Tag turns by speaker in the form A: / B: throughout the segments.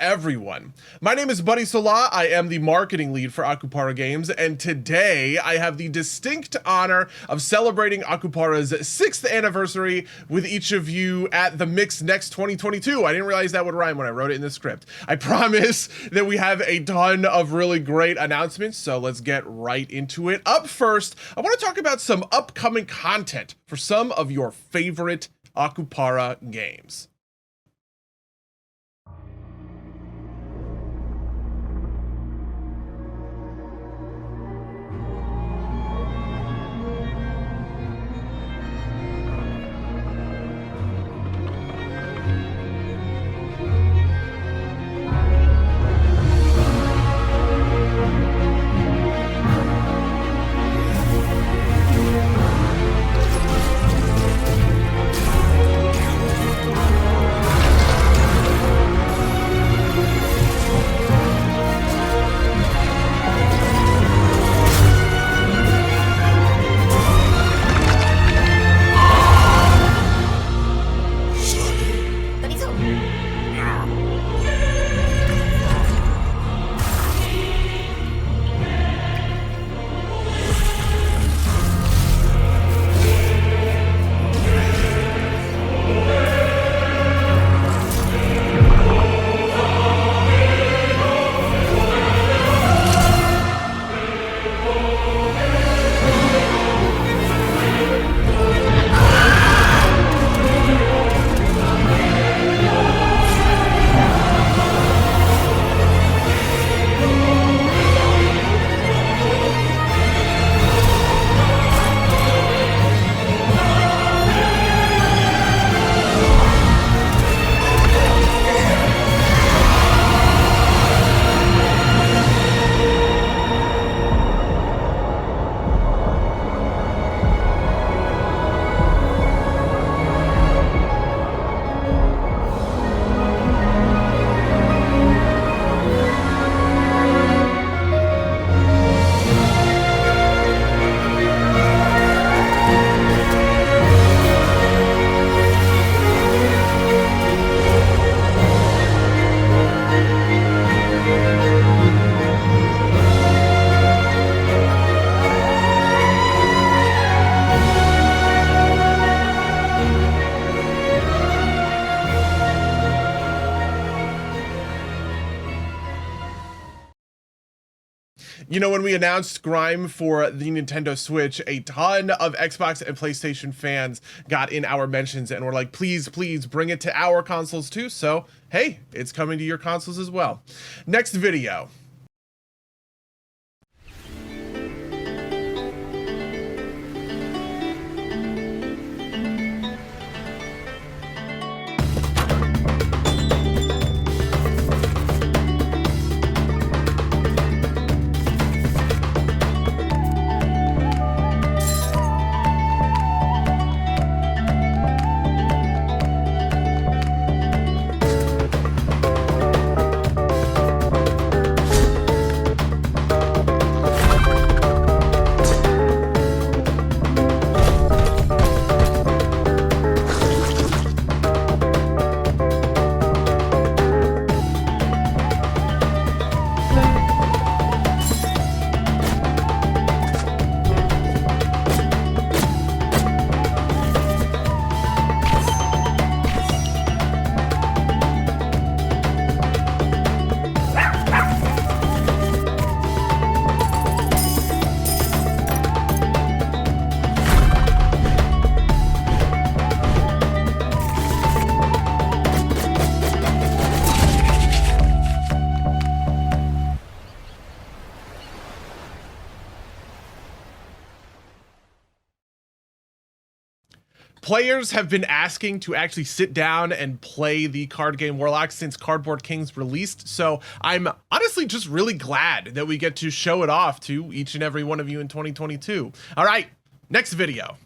A: everyone. My name is Buddy Salah. I am the marketing lead for Akupara Games, and today I have the distinct honor of celebrating Akupara's 6th anniversary with each of you at the Mix Next 2022. I didn't realize that would rhyme when I wrote it in the script. I promise that we have a ton of really great announcements, so let's get right into it. Up first, I want to talk about some upcoming content for some of your favorite Akupara games. You know, when we announced Grime for the Nintendo Switch, a ton of Xbox and PlayStation fans got in our mentions and were like, please, please bring it to our consoles too. So, hey, it's coming to your consoles as well. Next video. Players have been asking to actually sit down and play the card game Warlock since Cardboard Kings released, so I'm honestly just really glad that we get to show it off to each and every one of you in 2022. All right, next video.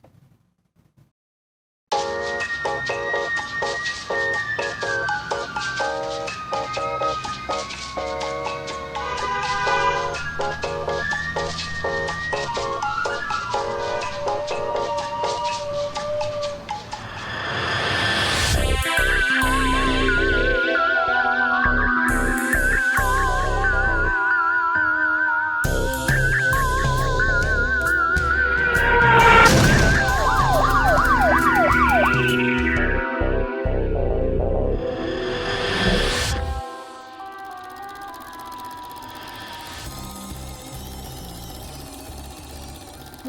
A: The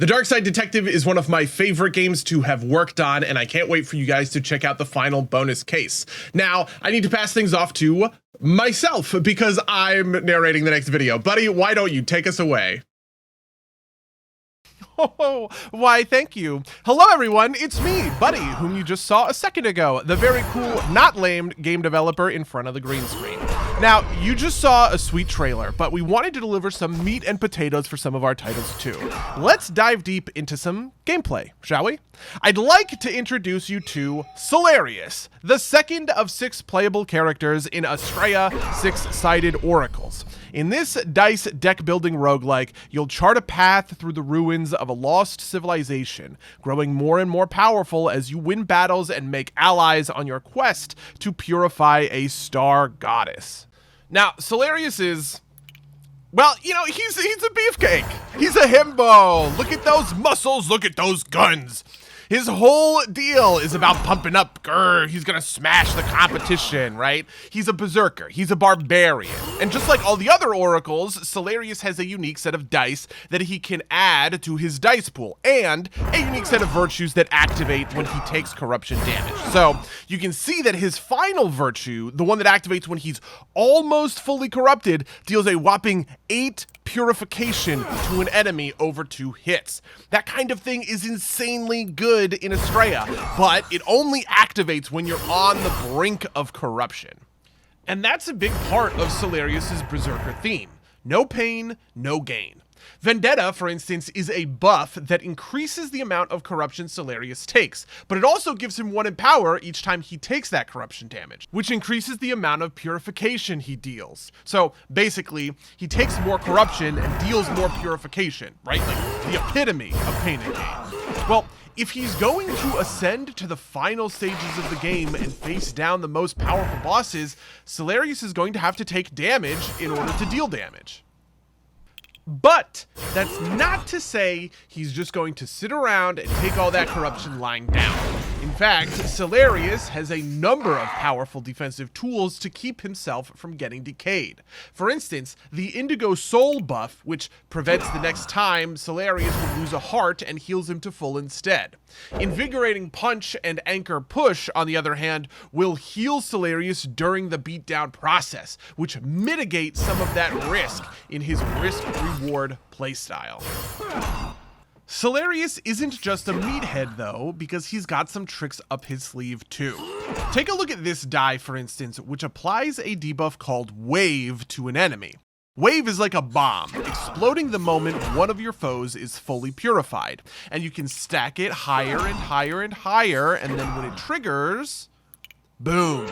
A: Dark Side Detective is one of my favorite games to have worked on, and I can't wait for you guys to check out the final bonus case. Now, I need to pass things off to myself because I'm narrating the next video. Buddy, why don't you take us away?
B: Oh, why, thank you. Hello, everyone. It's me, Buddy, whom you just saw a second ago, the very cool, not lamed game developer in front of the green screen. Now, you just saw a sweet trailer, but we wanted to deliver some meat and potatoes for some of our titles too. Let's dive deep into some gameplay, shall we? I'd like to introduce you to Solarius, the second of 6 playable characters in Astrea 6-sided Oracles. In this dice deck-building roguelike, you'll chart a path through the ruins of a lost civilization, growing more and more powerful as you win battles and make allies on your quest to purify a star goddess. Now, Solarius is... well, you know, he's a beefcake. He's a himbo. Look at those muscles. Look at those guns. His whole deal is about pumping up. Grr, he's gonna smash the competition, right? He's a berserker. He's a barbarian. And just like all the other oracles, Solarius has a unique set of dice that he can add to his dice pool, and a unique set of virtues that activate when he takes corruption damage. So you can see that his final virtue, the one that activates when he's almost fully corrupted, deals a whopping 8 purification to an enemy over 2 hits. That kind of thing is insanely good in Astrea, but it only activates when you're on the brink of corruption. And that's a big part of Solarius's Berserker theme. No pain, no gain. Vendetta, for instance, is a buff that increases the amount of corruption Solarius takes, but it also gives him 1 in power each time he takes that corruption damage, which increases the amount of purification he deals. So basically, he takes more corruption and deals more purification, right? Like the epitome of pain and gain. Well, if he's going to ascend to the final stages of the game and face down the most powerful bosses, Solarius is going to have to take damage in order to deal damage. But that's not to say he's just going to sit around and take all that corruption lying down. In fact, Solarius has a number of powerful defensive tools to keep himself from getting decayed. For instance, the Indigo Soul buff, which prevents the next time Solarius will lose a heart and heals him to full instead. Invigorating Punch and Anchor Push, on the other hand, will heal Solarius during the beatdown process, which mitigates some of that risk in his risk-reward playstyle. Solarius isn't just a meathead though, because he's got some tricks up his sleeve too. Take a look at this die, for instance, which applies a debuff called Wave to an enemy. Wave is like a bomb, exploding the moment one of your foes is fully purified, and you can stack it higher and higher and higher, and then when it triggers, boom.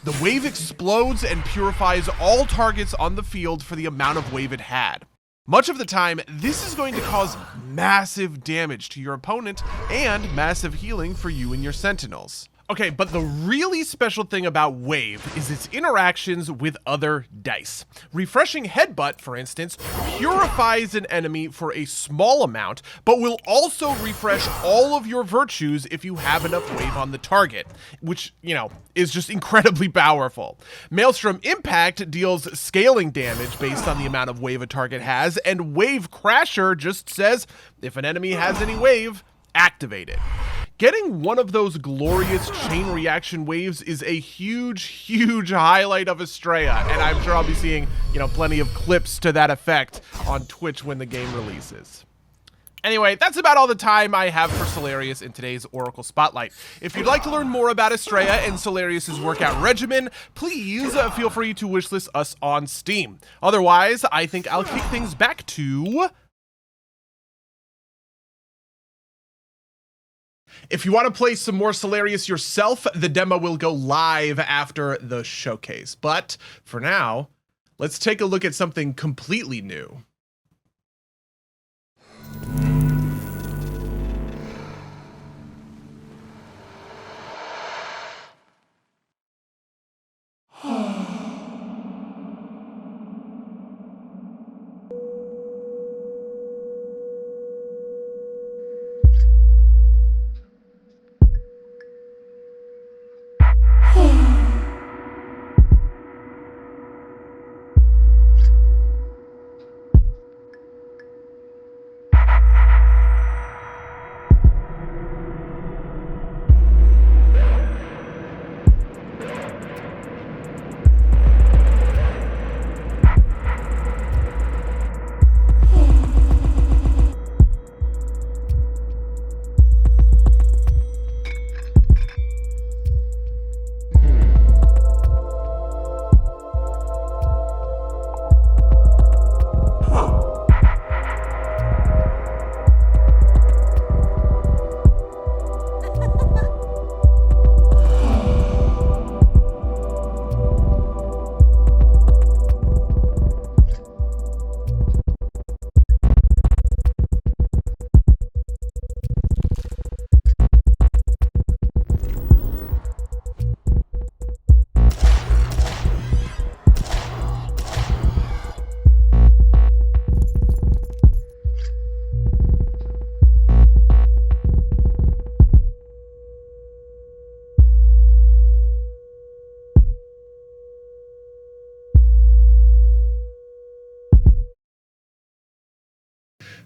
B: The wave explodes and purifies all targets on the field for the amount of wave it had. Much of the time, this is going to cause massive damage to your opponent and massive healing for you and your sentinels. Okay, but the really special thing about Wave is its interactions with other dice. Refreshing Headbutt, for instance, purifies an enemy for a small amount, but will also refresh all of your virtues if you have enough Wave on the target, which, you know, is just incredibly powerful. Maelstrom Impact deals scaling damage based on the amount of Wave a target has, and Wave Crasher just says, if an enemy has any Wave, activate it. Getting one of those glorious chain reaction waves is a huge highlight of Astrea, and I'm sure I'll be seeing, you know, plenty of clips to that effect on Twitch when the game releases. Anyway, that's about all the time I have for Solarius in today's Oracle Spotlight. If you'd like to learn more about Astrea and Solarius's workout regimen, please feel free to wishlist us on Steam. Otherwise, I think I'll kick things back to...
A: If you want to play some more Solarius yourself, the demo will go live after the showcase. But for now, let's take a look at something completely new.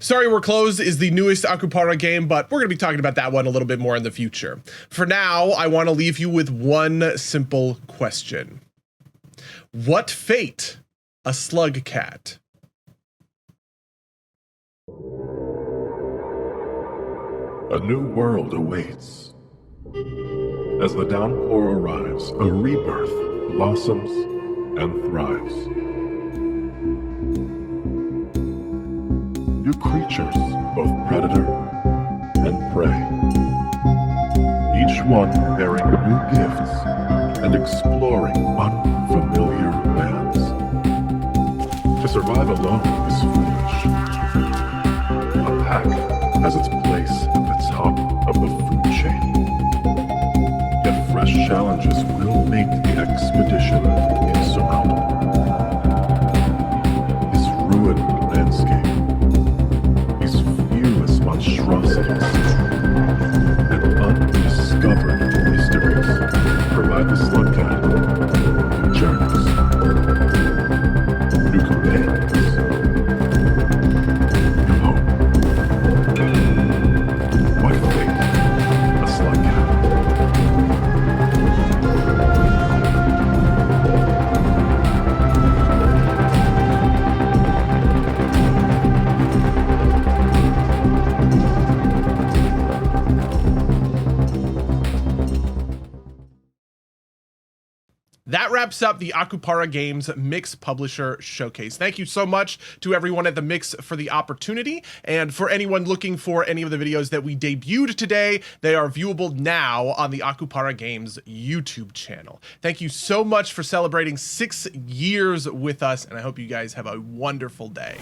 A: Sorry We're Closed is the newest Akupara game, but we're going to be talking about that one a little bit more in the future. For now, I want to leave you with one simple question. What fate a slug cat?
C: A new world awaits. As the downpour arrives, a rebirth blossoms and thrives. New creatures, both predator and prey. Each one bearing new gifts and exploring unfamiliar lands. To survive alone is foolish. A pack has its place at the top of the food chain. Yet fresh challenges will make the expedition insurmountable. This ruined landscape, these viewless monstrosities, and undiscovered mysteries provide the slug cat new journeys, new companions, new hope. What fate a slug cat?
A: That wraps up the Akupara Games Mix Publisher Showcase. Thank you so much to everyone at the Mix for the opportunity. And for anyone looking for any of the videos that we debuted today, they are viewable now on the Akupara Games YouTube channel. Thank you so much for celebrating 6 years with us, and I hope you guys have a wonderful day.